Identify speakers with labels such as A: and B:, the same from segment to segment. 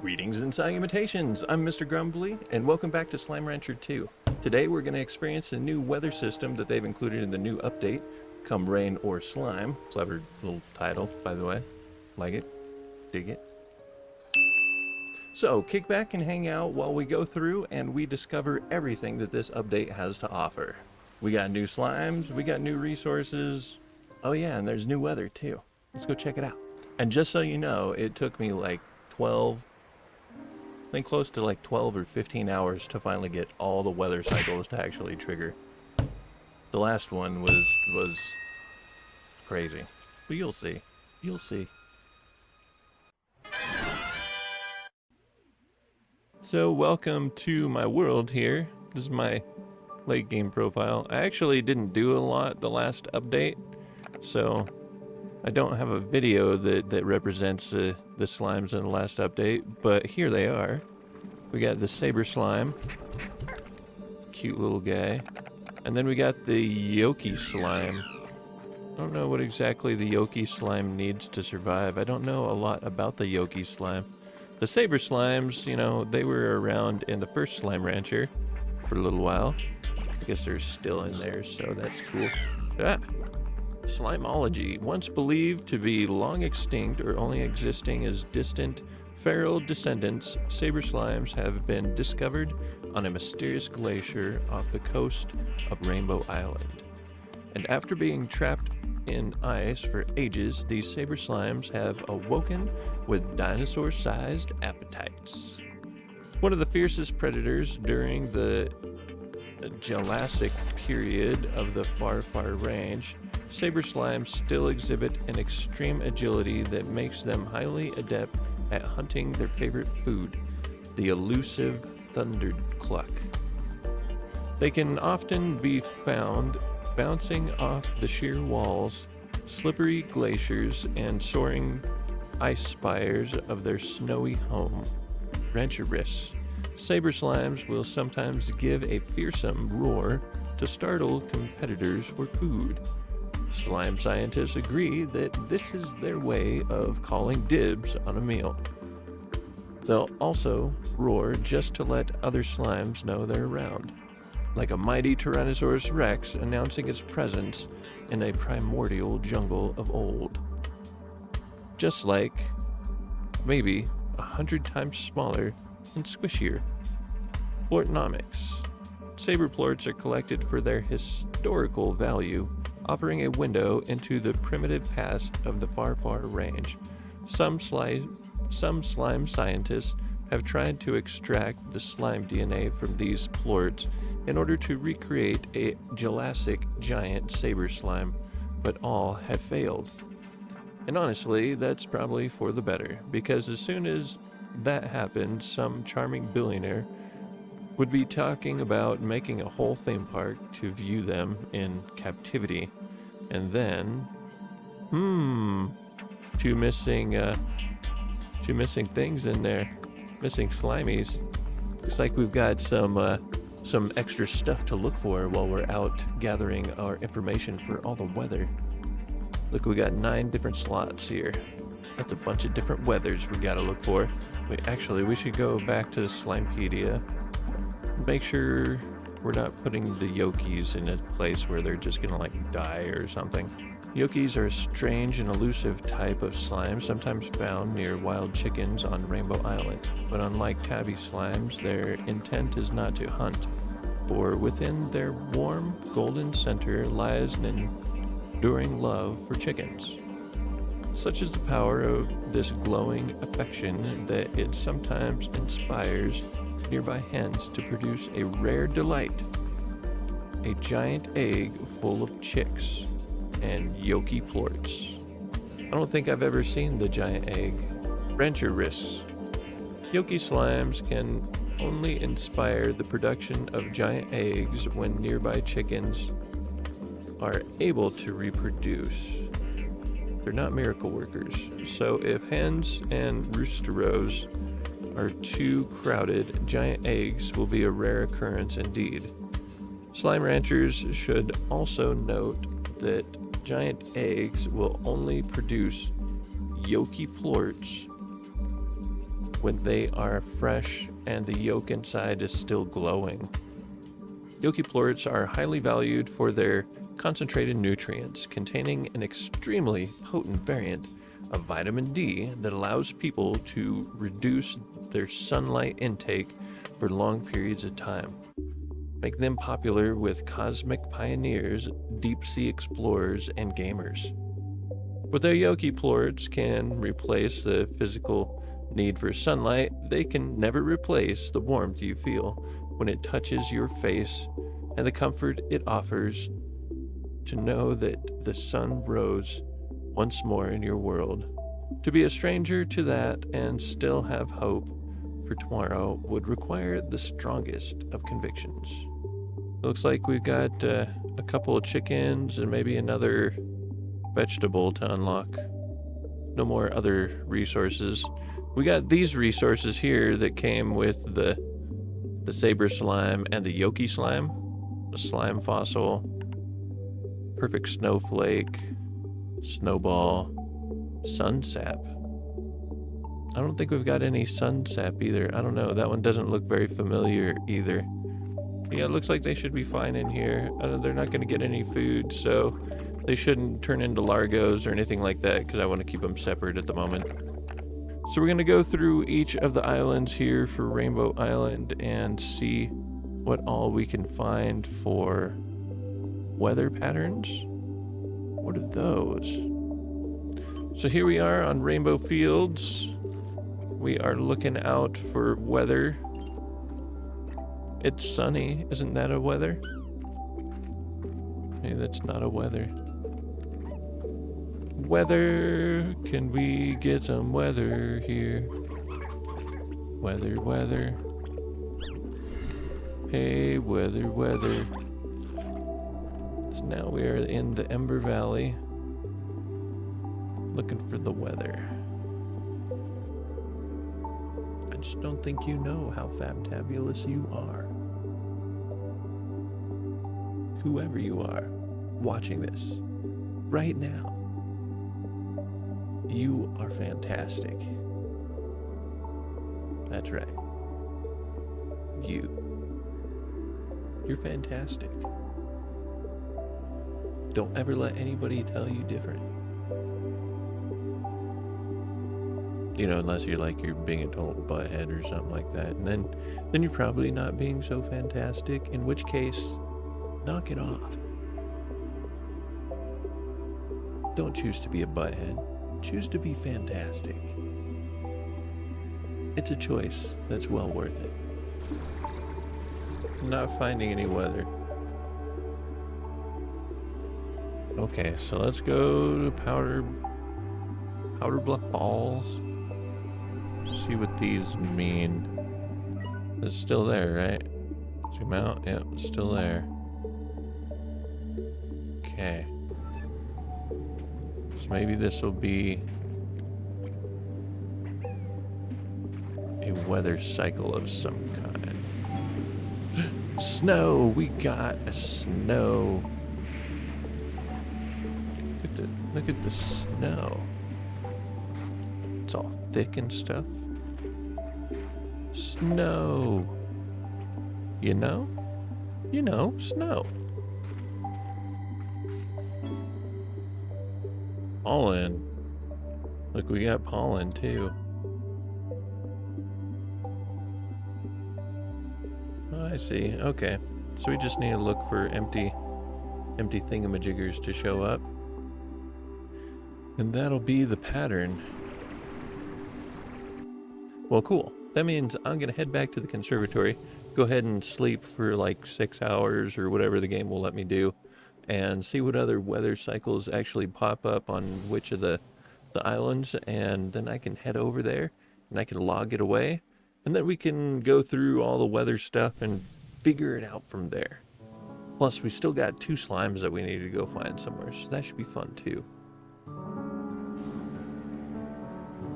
A: Greetings and salutations, I'm Mr. Grumbly, and welcome back to Slime Rancher 2. Today we're going to experience a new weather system that they've included in the new update, Come Rain or Slime. Clever little title, by the way. Like it? Dig it? So, kick back and hang out while we go through and we discover everything that this update has to offer. We got new slimes, we got new resources. Oh yeah, and there's new weather too. Let's go check it out. And just so you know, it took me like 12 or 15 hours to finally get all the weather cycles to actually trigger. The last one was crazy. But you'll see. You'll see. So welcome to my world here. This is my late game profile. I actually didn't do a lot the last update, so I don't have a video that represents the slimes in the last update, but here they are. We got the saber slime, cute little guy, and then we got the yoki slime. I don't know what exactly the yoki slime needs to survive. I don't know a lot about the yoki slime. The saber slimes, you know, they were around in the first Slime Rancher for a little while. I guess they're still in there, so that's cool. Ah! Slimology, once believed to be long extinct or only existing as distant feral descendants, saber slimes have been discovered on a mysterious glacier off the coast of Rainbow Island. And after being trapped in ice for ages, these saber slimes have awoken with dinosaur-sized appetites. One of the fiercest predators during the Jurassic period of the far range, saber slimes still exhibit an extreme agility that makes them highly adept at hunting their favorite food, the elusive thundercluck. They can often be found bouncing off the sheer walls, slippery glaciers, and soaring ice spires of their snowy home, Rancheris. Saber slimes will sometimes give a fearsome roar to startle competitors for food. Slime scientists agree that this is their way of calling dibs on a meal. They'll also roar just to let other slimes know they're around, like a mighty Tyrannosaurus Rex announcing its presence in a primordial jungle of old. Just like, maybe 100 times smaller and squishier. Plortnomics. Saber plorts are collected for their historical value, offering a window into the primitive past of the far range. Some slime scientists have tried to extract the slime DNA from these plorts in order to recreate a Jurassic giant saber slime, but all have failed. And honestly, that's probably for the better, because as soon as that happened, some charming billionaire would be talking about making a whole theme park to view them in captivity. And then, two missing things in there, missing slimies. Looks like we've got some extra stuff to look for while we're out gathering our information for all the weather. Look, we got 9 different slots here. That's a bunch of different weathers we gotta look for. We should go back to Slimepedia. Make sure we're not putting the yokis in a place where they're just gonna like die or something. Yokis are a strange and elusive type of slime, sometimes found near wild chickens on Rainbow Island. But unlike tabby slimes, their intent is not to hunt, for within their warm, golden center lies an enduring love for chickens. Such is the power of this glowing affection that it sometimes inspires nearby hens to produce a rare delight, a giant egg full of chicks and yoki plorts. I don't think I've ever seen the giant egg. Rancheris. Yoki slimes can only inspire the production of giant eggs when nearby chickens are able to reproduce. They're not miracle workers, so if hens and roosteros are too crowded, giant eggs will be a rare occurrence indeed. Slime ranchers should also note that giant eggs will only produce yoki plorts when they are fresh and the yolk inside is still glowing. Yoki plorts are highly valued for their concentrated nutrients, containing an extremely potent variant of vitamin D that allows people to reduce their sunlight intake for long periods of time, making them popular with cosmic pioneers, deep-sea explorers, and gamers. But though Yoki plorts can replace the physical need for sunlight, they can never replace the warmth you feel when it touches your face and the comfort it offers to know that the sun rose once more in your world. To be a stranger to that and still have hope for tomorrow would require the strongest of convictions. Looks like we've got a couple of chickens and maybe another vegetable to unlock. No more other resources. We got these resources here that came with the saber slime and the Yoki slime. A slime fossil, perfect snowflake, snowball, sun sap. I don't think we've got any sun sap either. I don't know. That one doesn't look very familiar either. Yeah, it looks like they should be fine in here. They're not going to get any food, so they shouldn't turn into largos or anything like that because I want to keep them separate at the moment. So we're going to go through each of the islands here for Rainbow Island and see what all we can find for weather patterns. What are those? So here we are on Rainbow Fields. We are looking out for weather. It's sunny. Isn't that a weather? Hey, that's not a weather. Weather, can we get some weather here? Weather, weather. Hey, weather, weather. So now we are in the Ember Valley, looking for the weather. I just don't think you know how fantabulous you are. Whoever you are watching this right now, you are fantastic. That's right. You're fantastic. Don't ever let anybody tell you different. You know, unless you're being a total butthead or something like that. And then you're probably not being so fantastic, in which case, knock it off. Don't choose to be a butthead. Choose to be fantastic. It's a choice that's well worth it. I'm not finding any weather. Okay, so let's go to Powder Bluff Falls. See what these mean. It's still there, right? Zoom out. Yep, it's still there. Okay. So maybe this will be a weather cycle of some kind. Snow! We got a snow. Look at the snow. It's all thick and stuff. Snow. You know? You know, snow. Pollen. Look, we got pollen too. Oh, I see. Okay. So we just need to look for empty thingamajiggers to show up. And that'll be the pattern. Well, cool. That means I'm going to head back to the conservatory, go ahead and sleep for like 6 hours or whatever the game will let me do, and see what other weather cycles actually pop up on which of the islands, and then I can head over there and I can log it away, and then we can go through all the weather stuff and figure it out from there. Plus, we still got 2 slimes that we need to go find somewhere, so that should be fun too.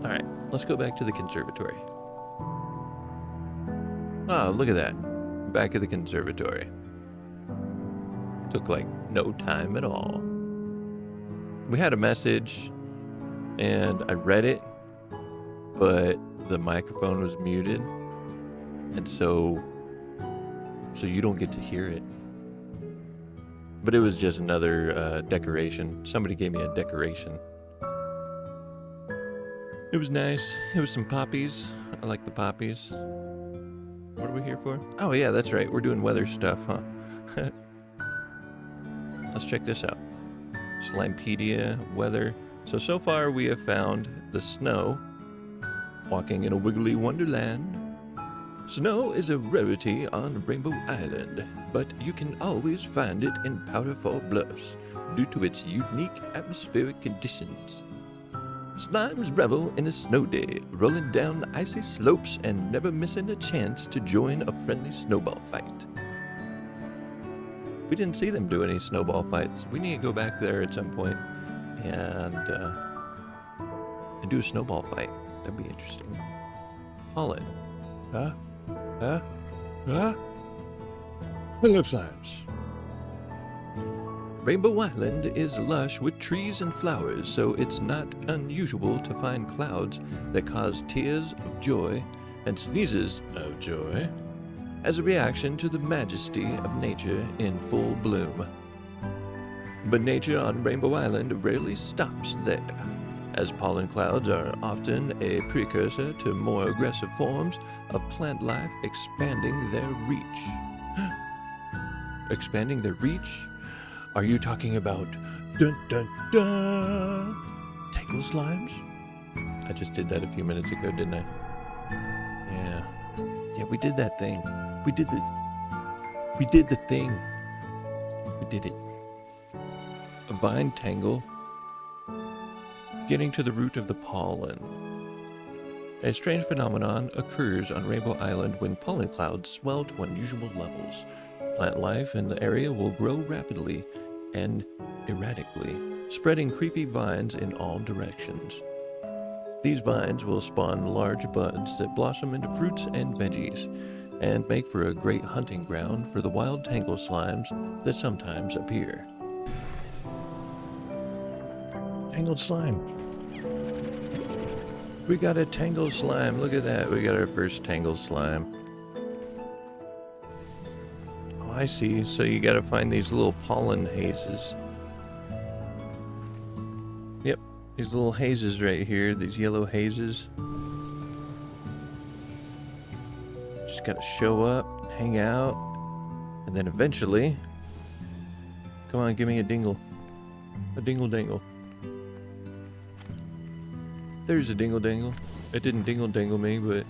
A: Alright, let's go back to the conservatory. Oh, look at that. Back at the conservatory. Took like no time at all. We had a message and I read it, but the microphone was muted, and so you don't get to hear it. But it was just another decoration. Somebody gave me a decoration. It was nice. It was some poppies. I like the poppies. What are we here for? Oh yeah, that's right. We're doing weather stuff, huh? Let's check this out. Slimepedia, weather. So far we have found the snow. Walking in a wiggly wonderland. Snow is a rarity on Rainbow Island, but you can always find it in Powder Fall Bluffs due to its unique atmospheric conditions. Slimes revel in a snow day, rolling down icy slopes and never missing a chance to join a friendly snowball fight. We didn't see them do any snowball fights. We need to go back there at some point and do a snowball fight. That'd be interesting. Pollen. Hello, slimes. Rainbow Island is lush with trees and flowers, so it's not unusual to find clouds that cause tears of joy and sneezes of joy as a reaction to the majesty of nature in full bloom. But nature on Rainbow Island rarely stops there, as pollen clouds are often a precursor to more aggressive forms of plant life expanding their reach. Expanding their reach? Are you talking about dun dun dun tangle slimes? I just did that a few minutes ago, didn't I? Yeah, we did that thing. We did the thing. We did it. A vine tangle. Getting to the root of the pollen. A strange phenomenon occurs on Rainbow Island when pollen clouds swell to unusual levels. Plant life in the area will grow rapidly and erratically, spreading creepy vines in all directions. These vines will spawn large buds that blossom into fruits and veggies, and make for a great hunting ground for the wild tangle slimes that sometimes appear. Tangled slime. We got a tangled slime. Look at that. We got our first tangled slime. Oh, I see. So you got to find these little pollen hazes. Yep. These little hazes right here. These yellow hazes. Just got to show up, hang out, and then eventually... Come on, give me a dingle. A dingle dangle. There's a dingle dangle. It didn't dingle dangle me, but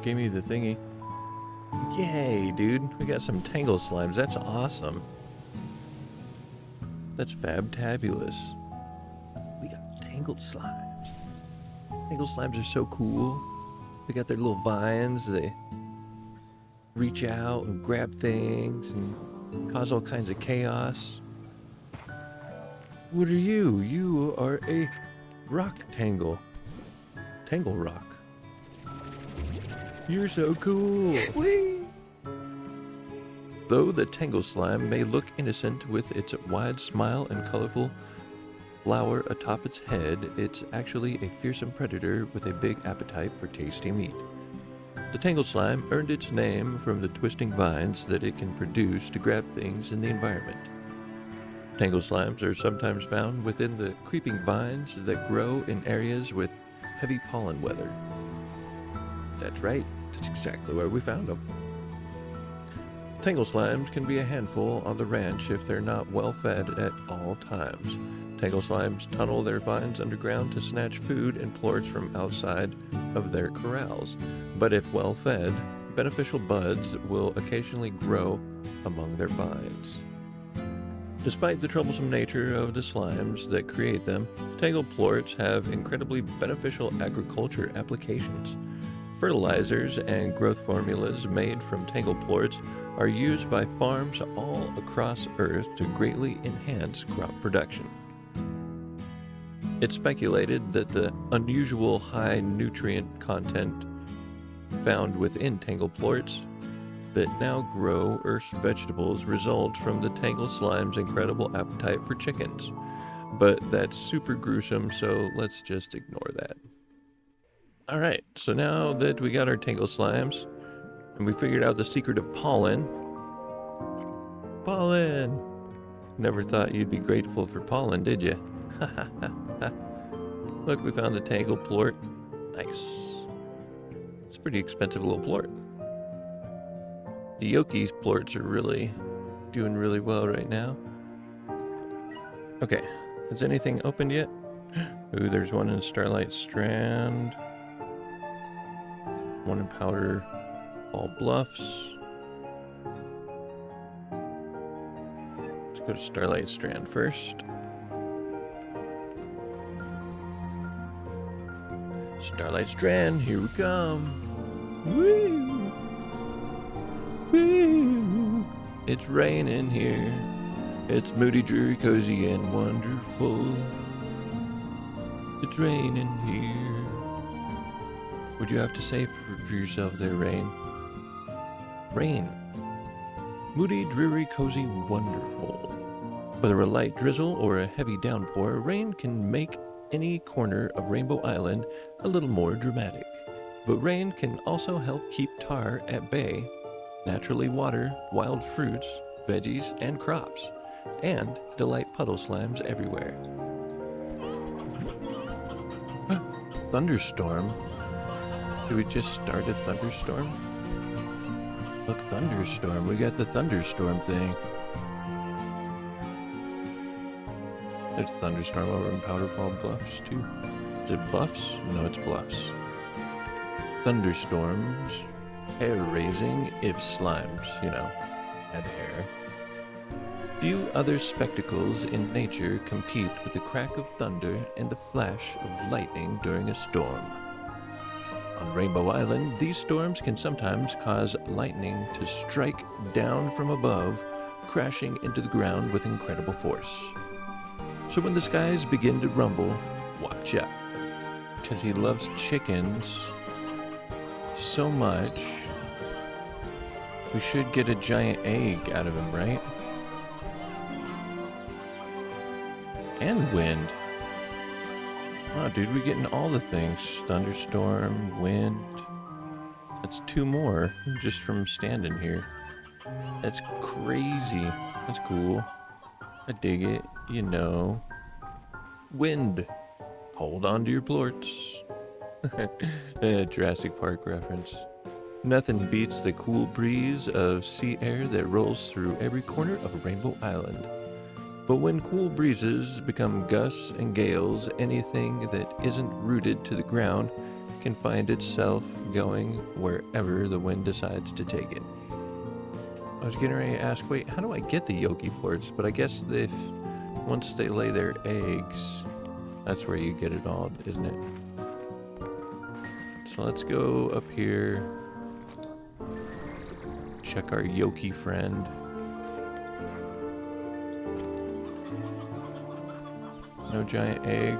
A: gave me the thingy. Yay, dude. We got some tangle slimes. That's awesome. That's fabtabulous. We got tangled slimes. Tangled slimes are so cool. They got their little vines. They reach out and grab things and cause all kinds of chaos. What are you? You are a rock tangle. Tangle rock. You're so cool. Whee! Though the tangle slime may look innocent with its wide smile and colorful flower atop its head, it's actually a fearsome predator with a big appetite for tasty meat. The tangle slime earned its name from the twisting vines that it can produce to grab things in the environment. Tangle slimes are sometimes found within the creeping vines that grow in areas with heavy pollen weather. That's right, that's exactly where we found them. Tangle slimes can be a handful on the ranch if they're not well fed at all times. Tangle slimes tunnel their vines underground to snatch food and plorts from outside of their corrals, but if well fed, beneficial buds will occasionally grow among their vines. Despite the troublesome nature of the slimes that create them, tangle plorts have incredibly beneficial agriculture applications. Fertilizers and growth formulas made from tangle plorts are used by farms all across Earth to greatly enhance crop production. It's speculated that the unusual high nutrient content found within tangle plorts that now grow Earth's vegetables result from the tangle slime's incredible appetite for chickens. But that's super gruesome, so let's just ignore that. Alright, so now that we got our tangle slimes, and we figured out the secret of pollen. Pollen! Never thought you'd be grateful for pollen, did you? Look, we found the tangle plort. Nice. It's a pretty expensive little plort. The Yoki plorts are really doing really well right now. Okay, has anything opened yet? Ooh, there's one in Starlight Strand. One in Powder All Bluffs. Let's go to Starlight Strand first. Starlight Strand, here we come. Woo! Woo! It's raining here. It's moody, dreary, cozy, and wonderful. It's raining here. Would you have to say for yourself there, Rain? Rain. Moody, dreary, cozy, wonderful. Whether a light drizzle or a heavy downpour, rain can make any corner of Rainbow Island a little more dramatic. But rain can also help keep tar at bay, naturally water wild fruits, veggies, and crops, and delight puddle slimes everywhere. Thunderstorm? Did we just start a thunderstorm? Look, thunderstorm. We got the thunderstorm thing. There's thunderstorm over in Powderfall Bluffs, too. Is it Bluffs? No, it's Bluffs. Thunderstorms. Hair-raising if slimes, had hair. Few other spectacles in nature compete with the crack of thunder and the flash of lightning during a storm. On Rainbow Island, these storms can sometimes cause lightning to strike down from above, crashing into the ground with incredible force. So when the skies begin to rumble, watch out, because he loves chickens so much. We should get a giant egg out of him, right? And wind. Wow, dude, we're getting all the things. Thunderstorm, wind. That's 2 more just from standing here. That's crazy. That's cool. I dig it, Wind. Hold on to your plorts. Jurassic Park reference. Nothing beats the cool breeze of sea air that rolls through every corner of Rainbow Island. But when cool breezes become gusts and gales, anything that isn't rooted to the ground can find itself going wherever the wind decides to take it. I was getting ready to ask, wait, how do I get the Yoki plorts? But I guess once they lay their eggs, that's where you get it all, isn't it? So let's go up here, check our Yoki friend. No giant egg.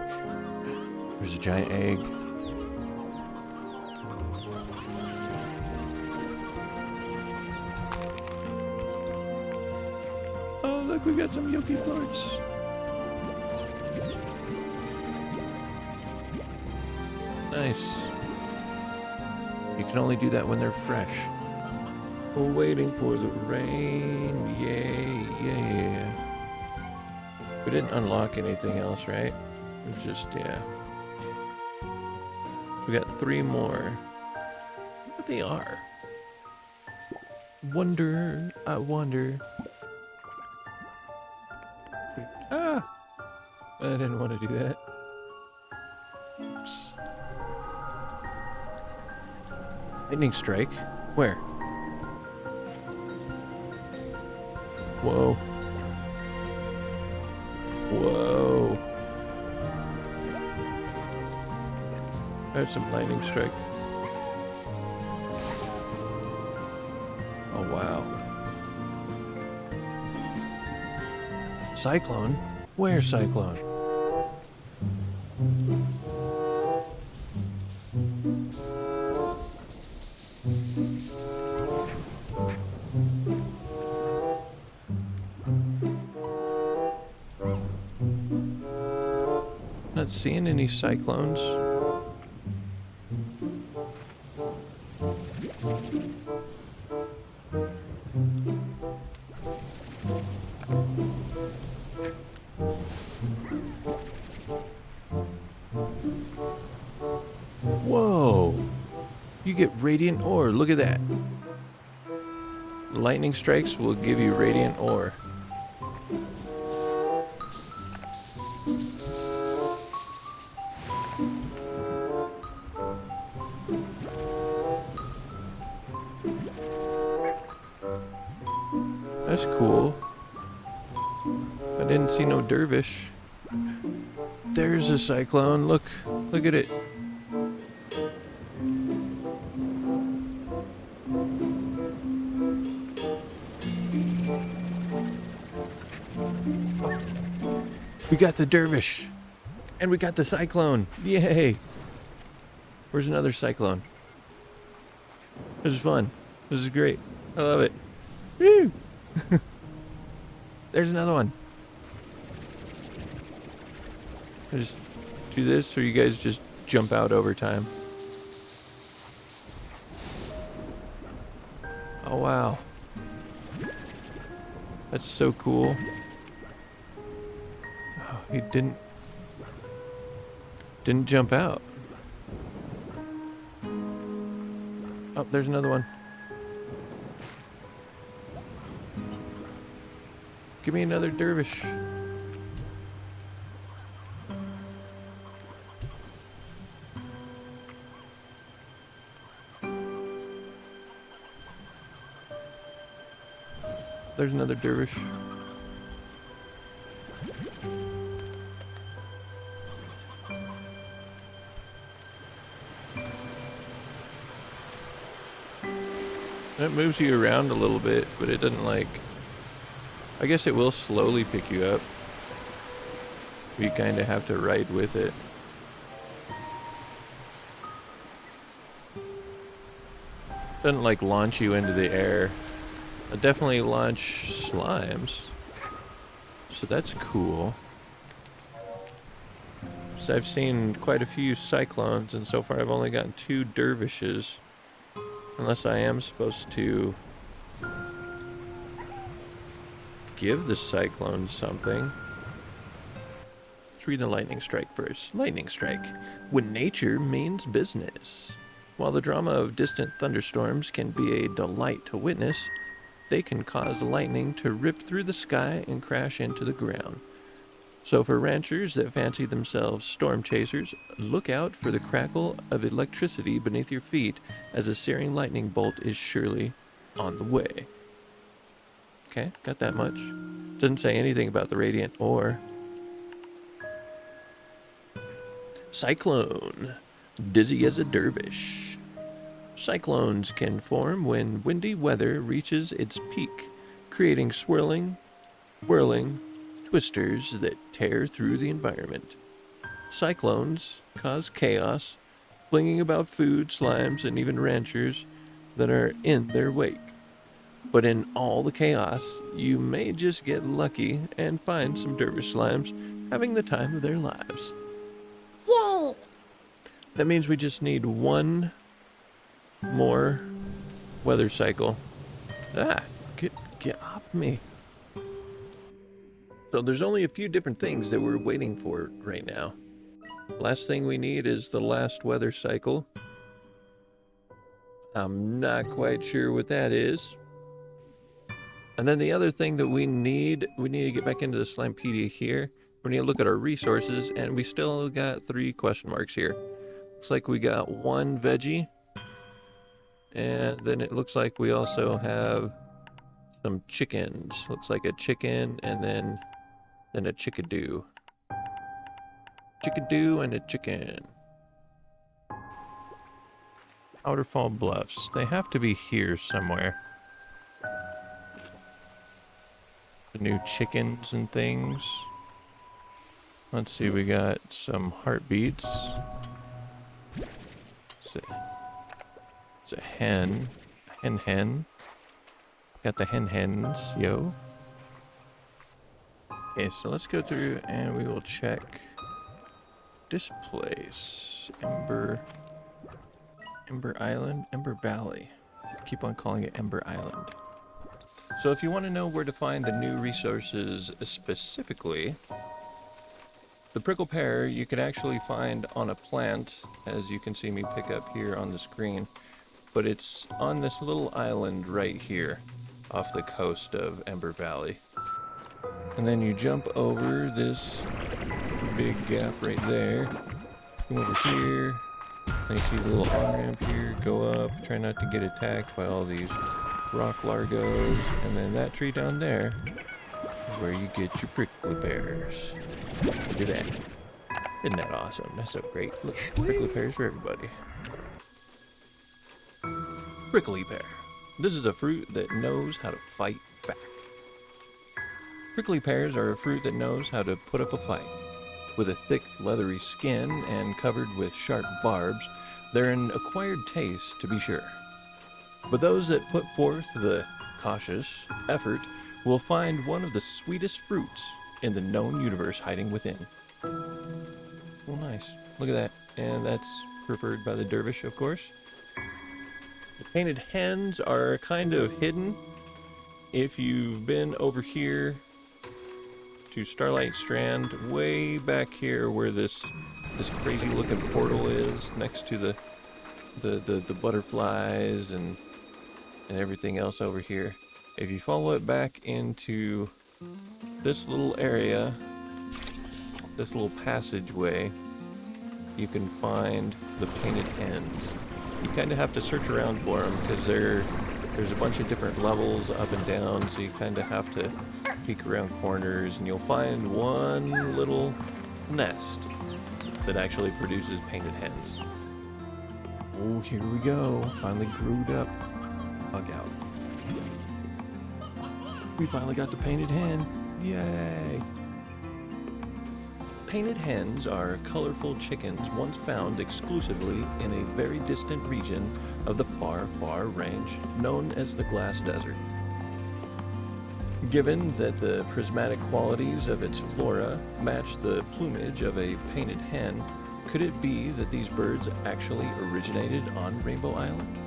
A: There's a giant egg. Oh, look, we got some Yoki plorts. Nice. You can only do that when they're fresh. We're waiting for the rain. Yay, yeah. We didn't unlock anything else, right? It was just, yeah. We got 3 more. What they are? I wonder. Ah! I didn't want to do that. Oops. Lightning strike? Where? Whoa. Whoa. There's some lightning strike. Oh, wow. Cyclone? Where cyclone? Not seeing any cyclones. Whoa! You get radiant ore. Look at that. Lightning strikes will give you radiant ore. That's cool. I didn't see no dervish. There's a cyclone. Look. Look at it. We got the dervish. And we got the cyclone. Yay. Where's another cyclone? This is fun. This is great. I love it. Woo! There's another one. I just do this, or you guys just jump out over time? Oh, wow. That's so cool. Oh, he didn't jump out. Oh, there's another one. Give me another dervish. There's another dervish. It moves you around a little bit, but it doesn't like... I guess it will slowly pick you up. You kind of have to ride with it. Doesn't like launch you into the air. It'll definitely launch slimes. So that's cool. So I've seen quite a few cyclones, and so far I've only gotten 2 dervishes. Unless I am supposed to give the cyclone something. Let's read the lightning strike first. Lightning strike. When nature means business. While the drama of distant thunderstorms can be a delight to witness, they can cause lightning to rip through the sky and crash into the ground. So for ranchers that fancy themselves storm chasers, look out for the crackle of electricity beneath your feet as a searing lightning bolt is surely on the way. Okay, got that much. Doesn't say anything about the radiant ore. Cyclone. Dizzy as a dervish. Cyclones can form when windy weather reaches its peak, creating swirling, whirling twisters that tear through the environment. Cyclones cause chaos, flinging about food, slimes, and even ranchers that are in their wake. But in all the chaos, you may just get lucky and find some dervish slimes having the time of their lives. Yay! That means we just need one more weather cycle. Ah, get off me. So there's only a few different things that we're waiting for right now. Last thing we need is the last weather cycle. I'm not quite sure what that is. And then the other thing that we need to get back into the Slimepedia here. We need to look at our resources, and we still got 3 question marks here. Looks like we got 1 veggie. And then it looks like we also have some chickens. Looks like a chicken and then a chickadoo. Chickadoo and a chicken. Powderfall Bluffs. They have to be here somewhere. The new chickens and things. Let's see, we got some heartbeats. It's a hen. Hen. Got the hens, yo. Okay, so let's go through and we will check this place. Ember Island, Ember Valley. I keep on calling it Ember Island. So if you want to know where to find the new resources specifically, The prickle pear you can actually find on a plant, as you can see me pick up here on the screen, but it's on this little island right here off the coast of Ember Valley. And then you jump over this big gap right there, come over here, and you see the little on-ramp here, go up, try not to get attacked by all these rock largos, and then that tree down there is where you get your prickly pears. Look at that. Isn't that awesome? That's so great. Look, prickly pears for everybody. Prickly pear. This is a fruit that knows how to fight back. Prickly pears are a fruit that knows how to put up a fight. With a thick, leathery skin and covered with sharp barbs, they're an acquired taste, to be sure. But those that put forth the cautious effort will find one of the sweetest fruits in the known universe hiding within. Well, nice. Look at that. And that's preferred by the dervish, of course. The painted hens are kind of hidden. If you've been over here to Starlight Strand, way back here where this crazy looking portal is, next to the butterflies and everything else over here. If you follow it back into this little area, this little passageway, you can find the painted hens. You kind of have to search around for them because there's a bunch of different levels up and down, so you kind of have to peek around corners, and you'll find one little nest that actually produces painted hens. Oh, here we go. Finally grewed up. Bug out. We finally got the painted hen. Yay! Painted hens are colorful chickens once found exclusively in a very distant region of the far, far range known as the Glass Desert. Given that the prismatic qualities of its flora match the plumage of a painted hen, could it be that these birds actually originated on Rainbow Island?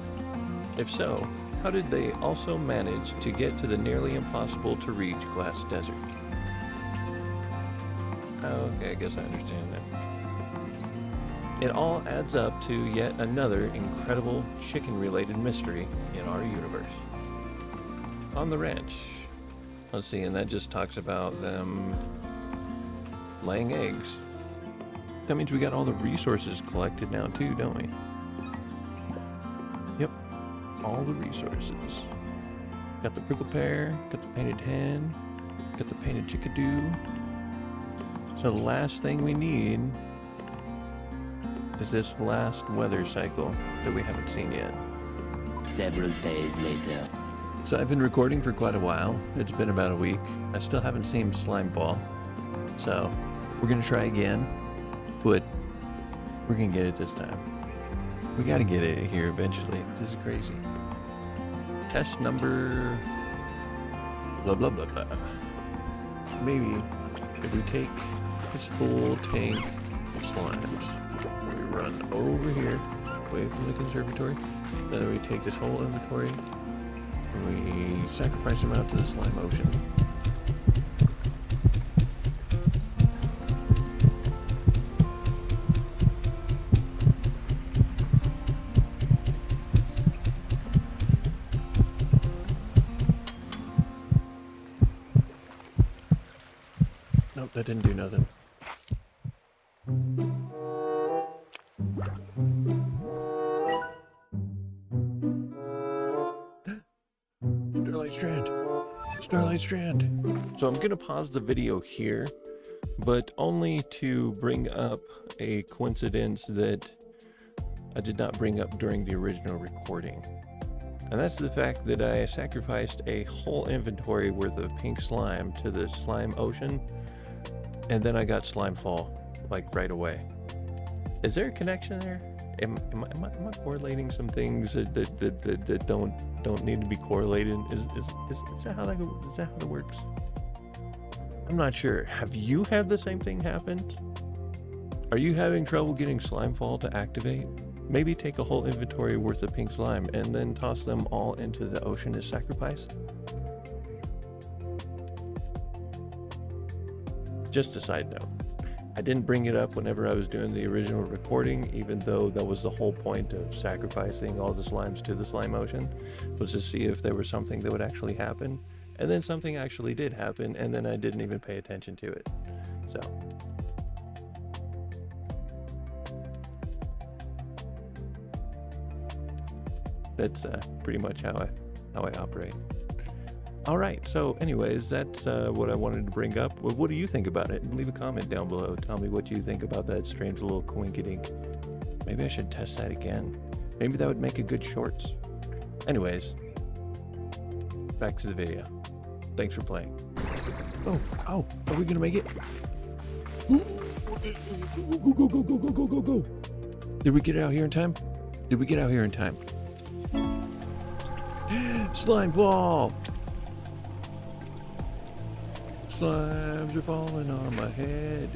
A: If so, how did they also manage to get to the nearly impossible to reach Glass Desert? Okay, I guess I understand that. It all adds up to yet another incredible chicken-related mystery in our universe. On the ranch. Let's see, and that just talks about them laying eggs. That means we got all the resources collected now too, don't we? Yep, all the resources. Got the prickle pear, got the painted hen, got the painted chickadoo. So the last thing we need is this last weather cycle that we haven't seen yet.
B: Several days later.
A: So I've been recording for quite a while. It's been about a week. I still haven't seen slime fall. So we're gonna try again, but we're gonna get it this time. We gotta get it here eventually. This is crazy. Test number blah blah blah blah. Maybe if we take this full tank of slimes, we run over here, away from the conservatory, then we take this whole inventory and we sacrifice them out to the slime ocean. Nope, that didn't do nothing. Starlight Strand. Starlight Strand. So I'm gonna pause the video here, but only to bring up a coincidence that I did not bring up during the original recording. And that's the fact that I sacrificed a whole inventory worth of pink slime to the slime ocean, and then I got slime fall, like right away. Is there a connection there? Am I correlating some things that don't need to be correlated? Is that how that works? I'm not sure. Have you had the same thing happen? Are you having trouble getting slime fall to activate? Maybe take a whole inventory worth of pink slime and then toss them all into the ocean as sacrifice? Just a side note. I didn't bring it up whenever I was doing the original recording, even though that was the whole point of sacrificing all the slimes to the slime ocean, was to see if there was something that would actually happen. And then something actually did happen, and then I didn't even pay attention to it. So that's pretty much how I operate. All right, so anyways, that's what I wanted to bring up. Well, what do you think about it? Leave a comment down below. Tell me what you think about that strange little coinkydink. Maybe I should test that again. Maybe that would make a good shorts. Anyways, back to the video. Thanks for playing. Oh, are we gonna make it? Go. Did we get out here in time? Slime fall! Slimes are falling on my head.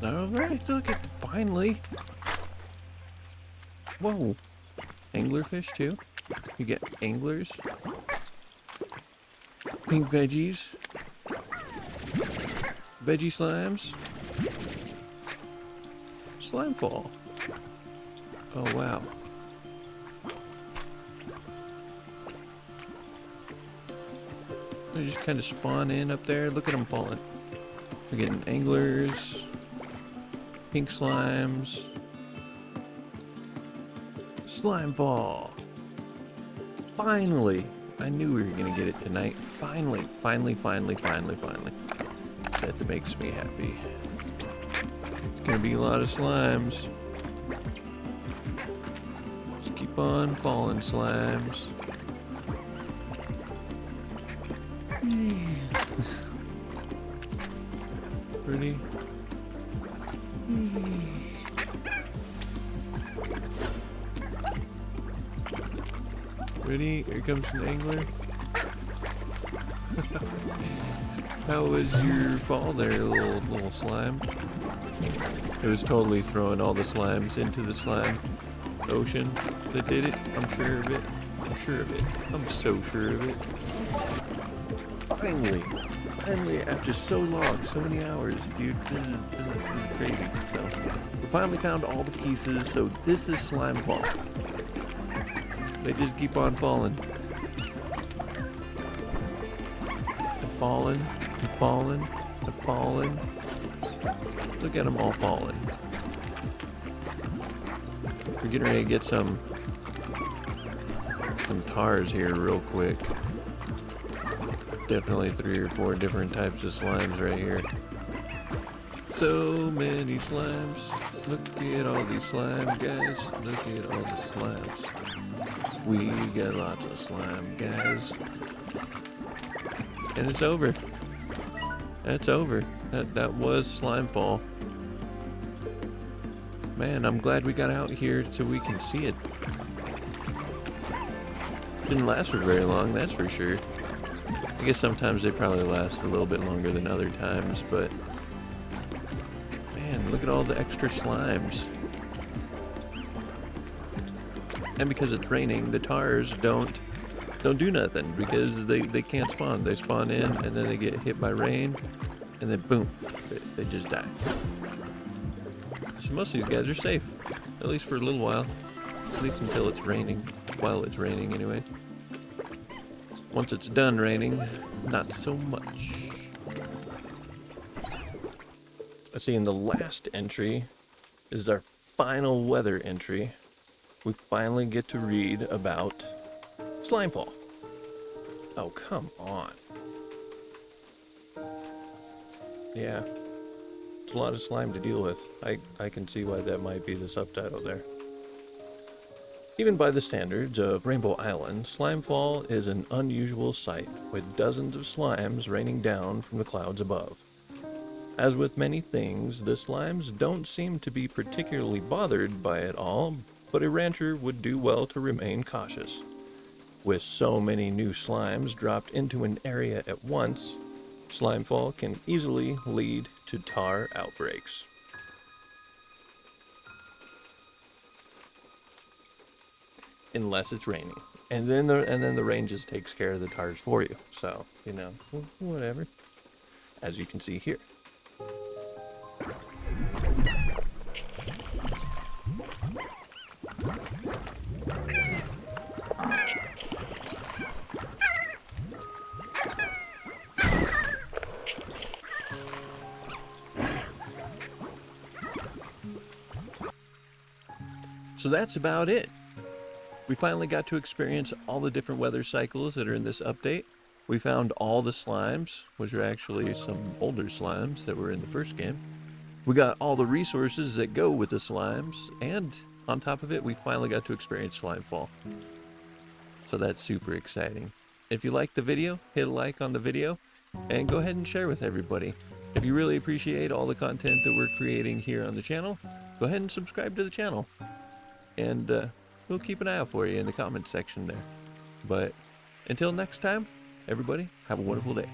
A: Alright, look at finally. Whoa. Anglerfish too. You get anglers. Pink veggies. Veggie slimes. Slime fall. Oh wow. They just kind of spawn in up there. Look at them falling. We're getting anglers, pink slimes, slime fall. Finally! I knew we were gonna get it tonight. Finally. That makes me happy. It's gonna be a lot of slimes. Just keep on falling, slimes. Pretty. Ready? Here comes an angler. How was your fall there, little slime? It was totally throwing all the slimes into the slime ocean that did it. I'm sure of it. I'm so sure of it. Finally, after so long, so many hours, dude, this is crazy. So, we finally found all the pieces, so this is slime fall. They just keep on falling. They're falling. Look at them all falling. We're getting ready to get some tars here real quick. Definitely 3 or 4 different types of slimes right here. So many slimes. Look at all these slime, guys. Look at all the slimes. We got lots of slime, guys. And it's over. That's over. That was slime fall. Man, I'm glad we got out here so we can see it. Didn't last for very long, that's for sure. I guess sometimes they probably last a little bit longer than other times, but man, look at all the extra slimes. And because it's raining, the tars don't do nothing because they can't spawn. They spawn in and then they get hit by rain and then boom, they just die. So most of these guys are safe, at least for a little while, at least until it's raining, while it's raining anyway. Once it's done raining, not so much. Let's see, in the last entry is our final weather entry. We finally get to read about Slimefall. Oh, come on. Yeah, it's a lot of slime to deal with. I can see why that might be the subtitle there. Even by the standards of Rainbow Island, Slimefall is an unusual sight, with dozens of slimes raining down from the clouds above. As with many things, the slimes don't seem to be particularly bothered by it all, but a rancher would do well to remain cautious. With so many new slimes dropped into an area at once, Slimefall can easily lead to tar outbreaks. Unless it's raining, and then the rain just takes care of the tars for you. So, you know, whatever. as you can see here. So that's about it. We finally got to experience all the different weather cycles that are in this update. We found all the slimes, which are actually some older slimes that were in the first game. We got all the resources that go with the slimes, and on top of it, we finally got to experience Slimefall. So that's super exciting. If you liked the video, hit a like on the video, and go ahead and share with everybody. If you really appreciate all the content that we're creating here on the channel, go ahead and subscribe to the channel. And we'll keep an eye out for you in the comments section there. But until next time, everybody, have a wonderful day.